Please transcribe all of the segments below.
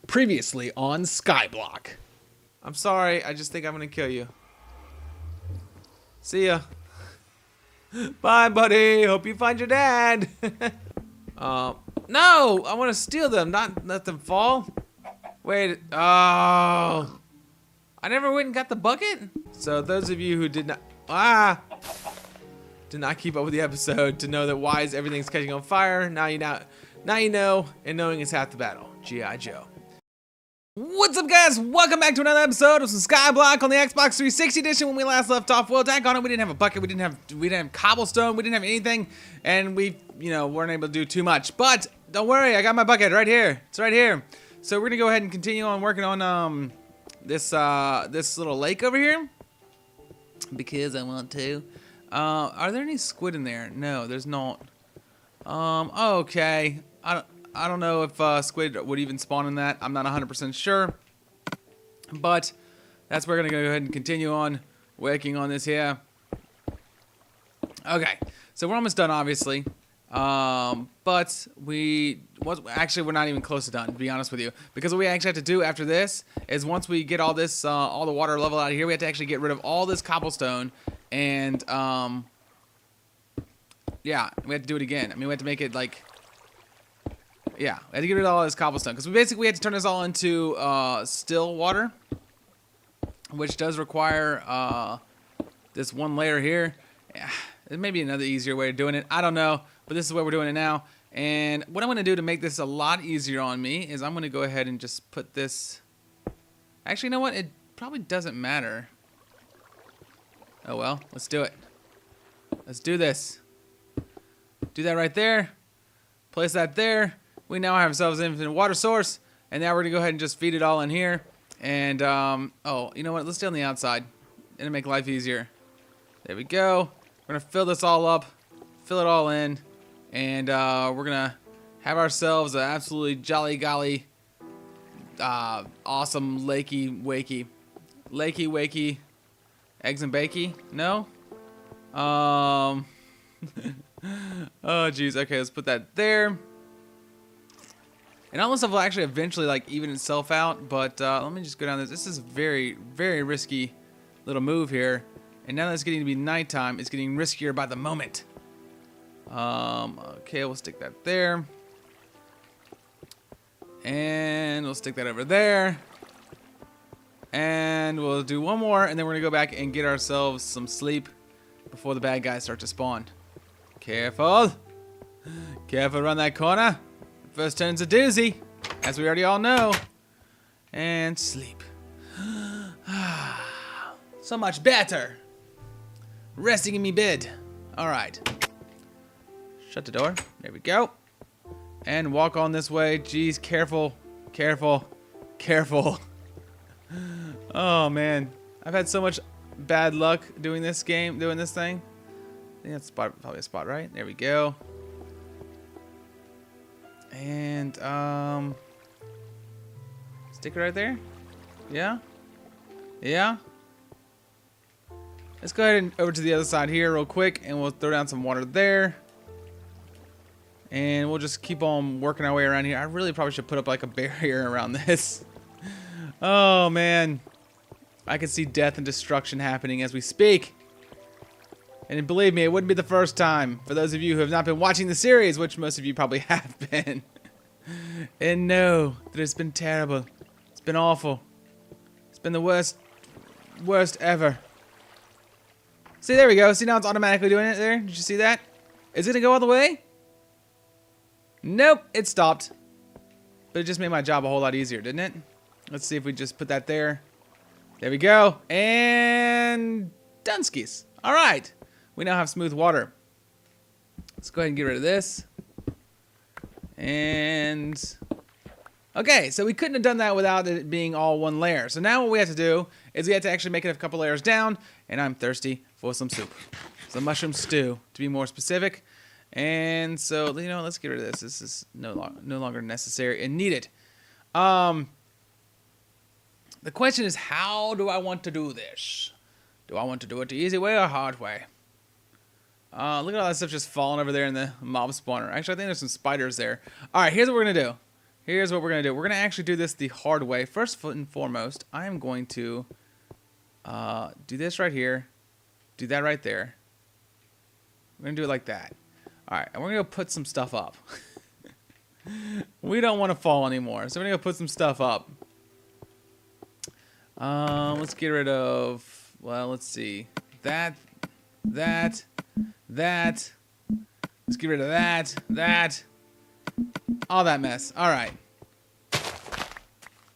Previously on SkyBlock. I'm sorry, I just think I'm gonna kill you. See ya. Bye, buddy. Hope you find your dad. No! I want to steal them, not let them fall. Wait, oh. I never went and got the bucket? So those of you who did not keep up with the episode to know that why is everything's catching on fire, now you know, and knowing is half the battle. G.I. Joe. What's up, guys? Welcome back to another episode of some SkyBlock on the Xbox 360 edition. When we last left off, well, daggone it, we didn't have a bucket, we didn't have Cobble Stone, we didn't have anything, and we, weren't able to do too much. But don't worry, I got my bucket right here. It's right here. So we're gonna go ahead and continue on working on this little lake over here because I want to. Are there any squid in there? No, there's not. Okay. I don't know if squid would even spawn in that. I'm not 100% sure. But that's where we're going to go ahead and continue on working on this here. Okay. So we're almost done, obviously. But we're not even close to done, to be honest with you. Because what we actually have to do after this is once we get all this, all the water level out of here, we have to actually get rid of all this cobblestone. And, yeah, we have to do it again. I mean, we have to make it like... Yeah, I had to get rid of all this cobblestone because we had to turn this all into still water, which does require this one layer here. Yeah, it may be another easier way of doing it. I don't know, but this is where we're doing it now. And what I'm going to do to make this a lot easier on me is I'm going to go ahead and just put this... Actually, you know what? It probably doesn't matter. Oh, well, let's do it. Let's do this. Do that right there. Place that there. We now have ourselves an infinite water source, and now we're gonna go ahead and just feed it all in here. And oh, you know what? Let's stay on the outside. It'll make life easier. There we go. We're gonna fill this all up, fill it all in, and we're gonna have ourselves an absolutely jolly golly, awesome lakey wakey, eggs and bakey. No. Oh, jeez. Okay, let's put that there. And all this stuff will actually eventually like even itself out, but let me just go down this. This is very, very risky little move here. And now that it's getting to be nighttime, it's getting riskier by the moment. Okay, we'll stick that there. And we'll stick that over there. And we'll do one more, and then we're gonna go back and get ourselves some sleep before the bad guys start to spawn. Careful. Careful around that corner. First turn's a doozy, as we already all know. And sleep. So much better. Resting in me bed. Alright. Shut the door. There we go. And walk on this way. Jeez, careful. Careful. Careful. Oh, man. I've had so much bad luck doing this thing. I think that's probably a spot, right? There we go. And stick it right there. Yeah. Let's go ahead and over to the other side here real quick, and we'll throw down some water there. And we'll just keep on working our way around here. I really probably should put up like a barrier around this. Oh man, I can see death and destruction happening as we speak. And believe me, it wouldn't be the first time for those of you who have not been watching the series, which most of you probably have been. And know that it's been terrible. It's been awful. It's been the worst ever. See, there we go. See, now it's automatically doing it there. Did you see that? Is it gonna go all the way? Nope, it stopped. But it just made my job a whole lot easier, didn't it? Let's see if we just put that there. There we go. And Dunskies. All right. We now have smooth water. Let's go ahead and get rid of this. And... Okay, so we couldn't have done that without it being all one layer. So now what we have to do is we have to actually make it a couple layers down. And I'm thirsty for some soup. Some mushroom stew, to be more specific. And so, let's get rid of this. This is no longer necessary and needed. The question is, how do I want to do this? Do I want to do it the easy way or hard way? Look at all that stuff just falling over there in the mob spawner. Actually, I think there's some spiders there. All right, here's what we're going to do. here's what we're going to do. We're going to actually do this the hard way. First and foremost, I am going to do this right here. Do that right there. We're going to do it like that. All right, and we're going to go put some stuff up. We don't want to fall anymore, so we're going to go put some stuff up. Let's get rid of, well, let's see. That. Let's get rid of that. All that mess. All right.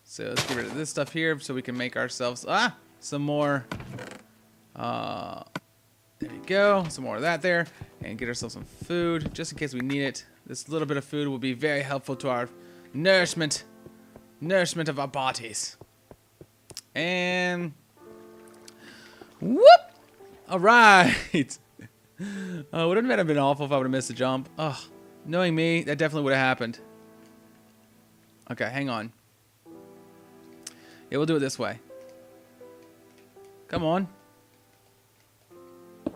So let's get rid of this stuff here so we can make ourselves some more. There we go. Some more of that there. And get ourselves some food just in case we need it. This little bit of food will be very helpful to our nourishment of our bodies. And whoop! All right. Wouldn't that have been awful if I would have missed a jump? Oh, knowing me, that definitely would have happened. Okay, hang on. Yeah, we'll do it this way. Come on.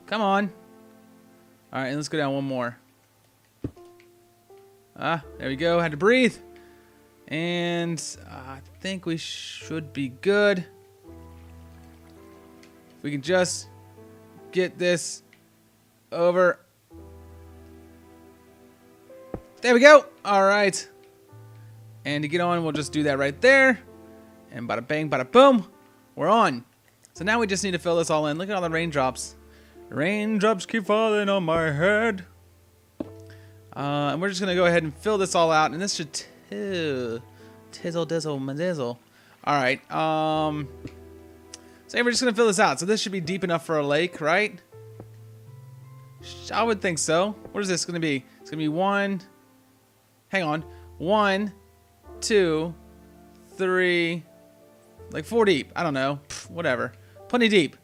Come on. All right, and let's go down one more. There we go. Had to breathe. And I think we should be good. If we can just get this over. There we go. All right. And to get on, we'll just do that right there. And bada bang, bada boom. We're on. So now we just need to fill this all in. Look at all the raindrops. Raindrops keep falling on my head. And we're just going to go ahead and fill this all out. And this should tizzle, dizzle, madizzle. All right. So we're just going to fill this out. So this should be deep enough for a lake, right? I would think so. What is this going to be? It's going to be one. Hang on. 1, 2, 3. Like 4 deep. I don't know. Whatever. Plenty deep.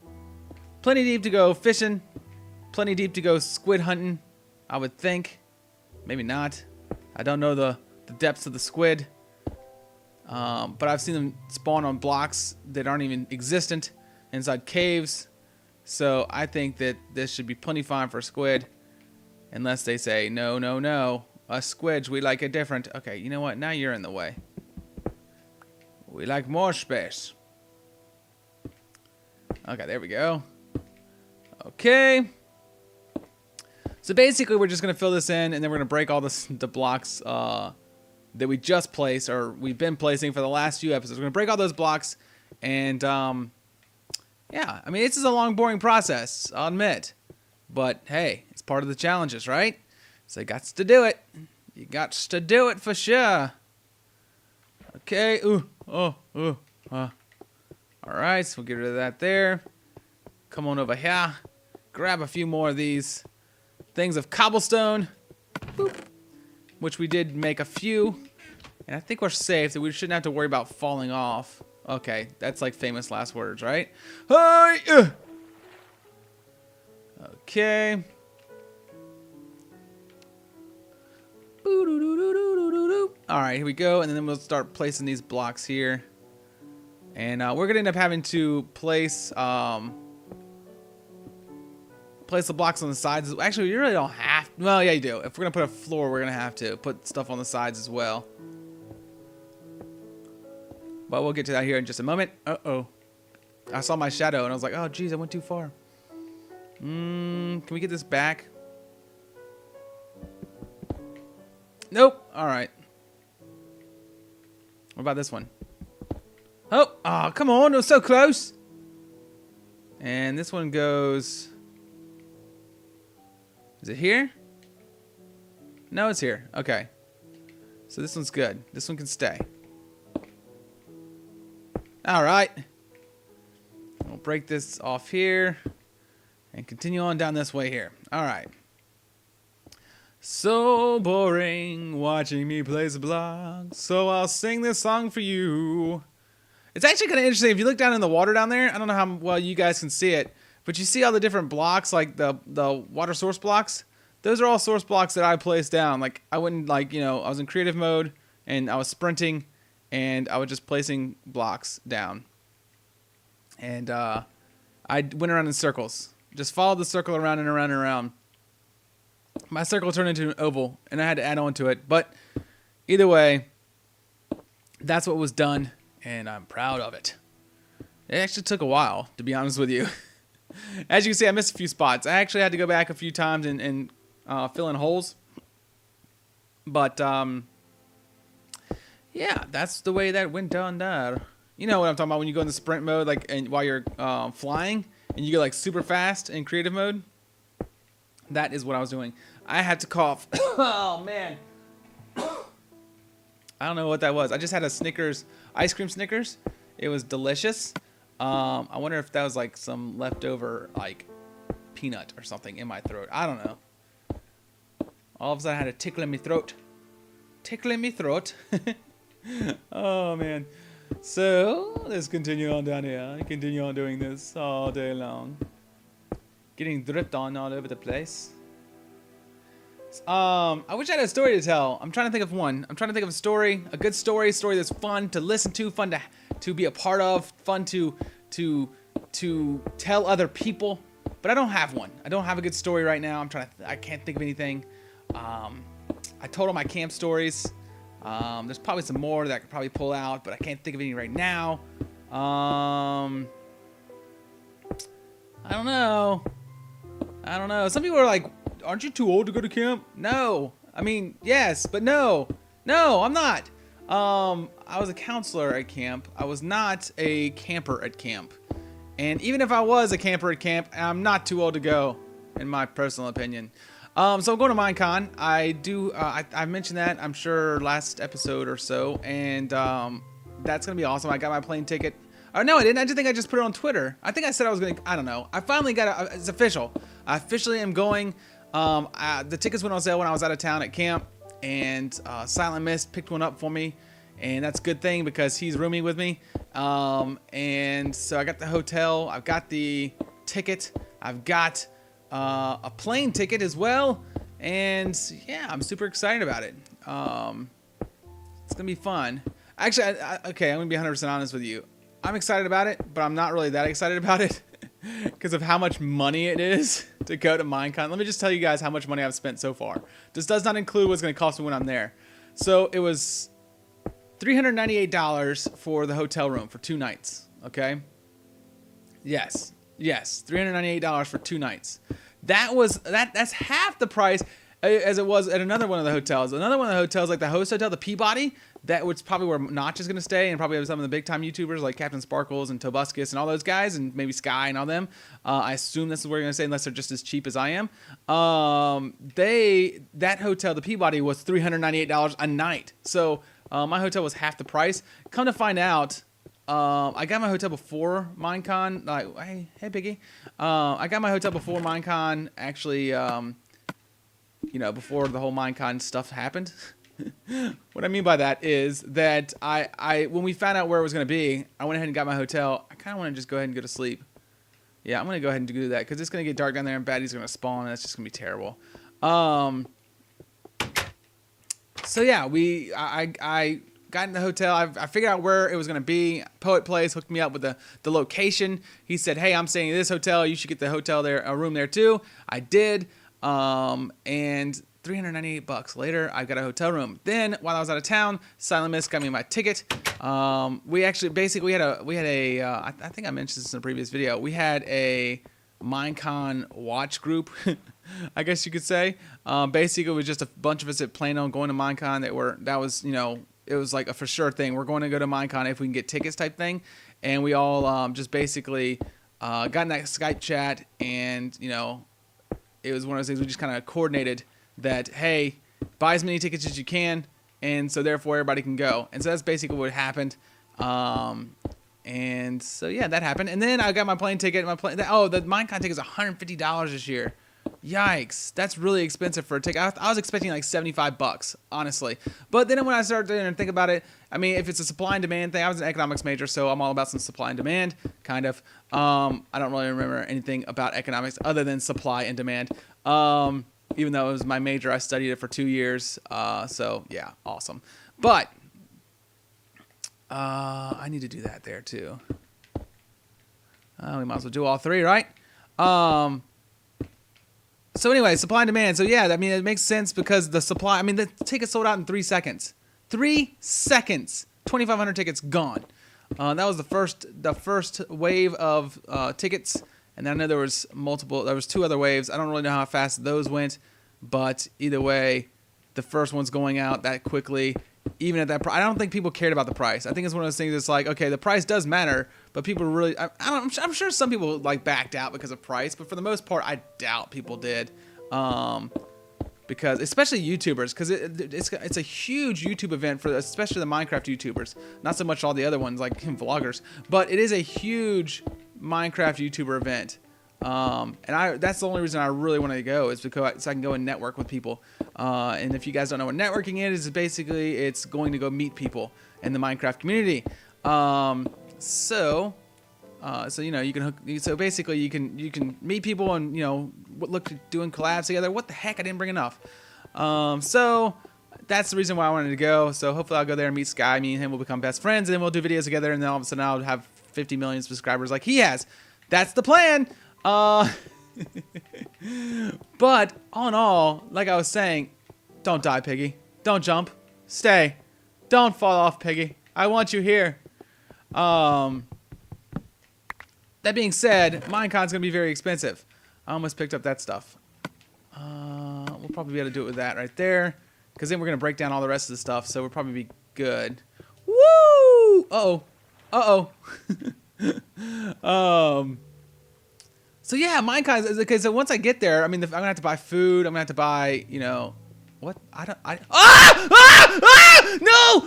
Plenty deep to go fishing. Plenty deep to go squid hunting. I would think. Maybe not. I don't know the depths of the squid. But I've seen them spawn on blocks that aren't even existent inside caves. So I think that this should be plenty fine for squid. Unless they say, no, no, no. Us squids, we like it different. Okay, you know what? Now you're in the way. We like more space. Okay, there we go. Okay. So basically, we're just going to fill this in, and then we're going to break all the blocks that we just placed, or we've been placing for the last few episodes. We're going to break all those blocks, and yeah, I mean, this is a long, boring process, I'll admit. But hey, it's part of the challenges, right? So you got to do it. You got to do it for sure. Okay. All right, so we'll get rid of that there. Come on over here. Grab a few more of these things of cobblestone. Boop. Which we did make a few. And I think we're safe, that we shouldn't have to worry about falling off. Okay, that's like famous last words, right? Hi! Okay. Alright, here we go. And then we'll start placing these blocks here. And we're going to end up having to place the blocks on the sides. Actually, you really don't have to. Well, yeah, you do. If we're going to put a floor, we're going to have to put stuff on the sides as well. But we'll get to that here in just a moment. Uh-oh. I saw my shadow, and I was like, oh, geez, I went too far. Can we get this back? Nope. All right. What about this one? Oh, come on. It was so close. And this one goes... Is it here? No, it's here. Okay. So this one's good. This one can stay. All right. We'll break this off here and continue on down this way here. All right. So boring watching me place blocks, so I'll sing this song for you. It's actually kind of interesting. If you look down in the water down there, I don't know how well you guys can see it, but you see all the different blocks, like the water source blocks. Those are all source blocks that I placed down. Like, I wouldn't, like, you know, I was in creative mode, and I was sprinting, and I was just placing blocks down. And I went around in circles. Just followed the circle around and around and around. My circle turned into an oval, and I had to add on to it. But either way, that's what was done, and I'm proud of it. It actually took a while, to be honest with you. As you can see, I missed a few spots. I actually had to go back a few times and fill in holes. But, yeah, that's the way that went down there. You know what I'm talking about when you go in the sprint mode, like, and while you're flying, and you go, like, super fast in creative mode. That is what I was doing. I had to cough. Oh, man. I don't know what that was. I just had a Snickers, ice cream Snickers. It was delicious. I wonder if that was like some leftover like peanut or something in my throat. I don't know. All of a sudden I had a tickle in my throat. Tickle in my throat. Oh man. So let's continue on down here. I continue on doing this all day long. Getting dripped on all over the place. I wish I had a story to tell. I'm trying to think of one. I'm trying to think of a story, a good story that's fun to listen to, fun to be a part of, fun to tell other people. But I don't have one. I don't have a good story right now. I can't think of anything. I told all my camp stories. There's probably some more that I could probably pull out, but I can't think of any right now. I don't know. Some people are like, aren't you too old to go to camp? No. I mean, yes, but no. No, I'm not. I was a counselor at camp. I was not a camper at camp. And even if I was a camper at camp, I'm not too old to go, in my personal opinion. So I'm going to Minecon. I mentioned that, I'm sure, last episode or so. And that's going to be awesome. I got my plane ticket. Oh, no, I didn't. I just think I just put it on Twitter. I think I said I was going to, I don't know. I finally got it. It's official. I officially am going. The tickets went on sale when I was out of town at camp, and Silent Mist picked one up for me, and that's a good thing because he's rooming with me. And so I got the hotel, I've got the ticket, I've got a plane ticket as well, and yeah, I'm super excited about it. It's gonna be fun. Actually, okay, I'm gonna be 100% honest with you. I'm excited about it, but I'm not really that excited about it. Because of how much money it is to go to Minecon. Let me just tell you guys how much money I've spent so far. This does not include what's going to cost me when I'm there. So it was $398 for the hotel room for 2 nights. Okay? Yes, $398 for 2 nights. That's half the price as it was at another one of the hotels. Another one of the hotels, like the host hotel, the Peabody, that was probably where Notch is going to stay, and probably some of the big time YouTubers like Captain Sparkles and Tobuscus and all those guys, and maybe Sky and all them. I assume this is where you're going to stay, unless they're just as cheap as I am. That hotel, the Peabody, was $398 a night. So my hotel was half the price. Come to find out, I got my hotel before Minecon. Like, hey Biggie. I got my hotel before Minecon. Actually, before the whole Minecon stuff happened. What I mean by that is that I when we found out where it was going to be, I went ahead and got my hotel. I kind of want to just go ahead and go to sleep. Yeah, I'm going to go ahead and do that because it's going to get dark down there and baddies are going to spawn, and that's just going to be terrible. So yeah, I got in the hotel. I figured out where it was going to be. Poet Place hooked me up with the location. He said, hey, I'm staying at this hotel. You should get the hotel there, a room there too. I did. And $398 later, I got a hotel room. Then, while I was out of town, Silent Mist got me my ticket. We actually basically had a I think I mentioned this in a previous video. We had a Minecon watch group, I guess you could say. Basically, it was just a bunch of us that planned on going to Minecon. It was like a for sure thing. We're going to go to Minecon if we can get tickets type thing. And we all just basically got in that Skype chat, and it was one of those things we just kind of coordinated that, hey, buy as many tickets as you can, and so therefore everybody can go. And so that's basically what happened. And so yeah, that happened. And then I got my plane ticket. The Minecon ticket is $150 this year. Yikes, that's really expensive for a ticket. I was expecting like $75, honestly. But then when I started to think about it, I mean, if it's a supply and demand thing, I was an economics major, so I'm all about some supply and demand, kind of. I don't really remember anything about economics other than supply and demand. Even though it was my major, I studied it for 2 years. So yeah, awesome. But I need to do that there too. We might as well do all three, right? So anyway, supply and demand. So yeah, I mean, it makes sense because the supply, I mean, the ticket sold out in 3 seconds. 3 seconds. 2,500 tickets gone. That was the first wave of tickets, and I know there was multiple. There was 2 other waves. I don't really know how fast those went, but either way, the first one's going out that quickly. Even at that price, I don't think people cared about the price. I think it's one of those things that's like, okay, the price does matter, but people really, I'm sure some people like backed out because of price, but for the most part, I doubt people did. Because especially YouTubers, because it's a huge YouTube event for especially the Minecraft YouTubers. Not so much all the other ones like vloggers, but it is a huge Minecraft YouTuber event. And that's the only reason I really wanted to go, is because so I can go and network with people. And if you guys don't know what networking is basically it's going to go meet people in the Minecraft community. So you know, so basically you can meet people and, you know, look at doing collabs together. What the heck? I didn't bring enough. So that's the reason why I wanted to go. So hopefully I'll go there and meet Sky. Me and him will become best friends, and then we'll do videos together, and then all of a sudden I'll have 50 million subscribers like he has. That's the plan. But all in all, like I was saying, don't die, Piggy. Don't jump. Stay. Don't fall off, Piggy. I want you here. That being said, Minecon's gonna be very expensive. I almost picked up that stuff. We'll probably be able to do it with that right there, because then we're gonna break down all the rest of the stuff, so we'll probably be good. Woo! Uh-oh. Uh-oh. So yeah, Minecon is okay. So once I get there, I mean, I'm gonna have to buy food. I'm gonna have to buy, you know, what? No!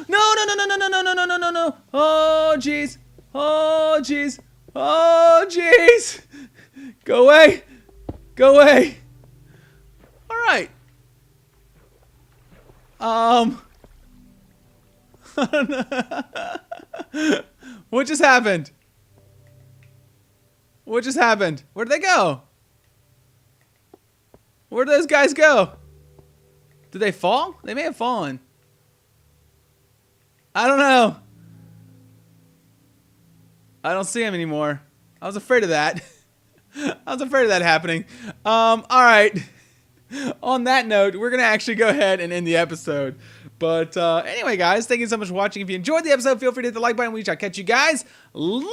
Oh jeez! Oh jeez! Oh jeez! Go away! Go away! All right. What just happened? What just happened? Where'd they go? Where'd those guys go? Did they fall? They may have fallen. I don't know. I don't see them anymore. I was afraid of that. I was afraid of that happening. All right. On that note, we're going to actually go ahead and end the episode. But anyway, guys, thank you so much for watching. If you enjoyed the episode, feel free to hit the like button. I'll catch you guys later.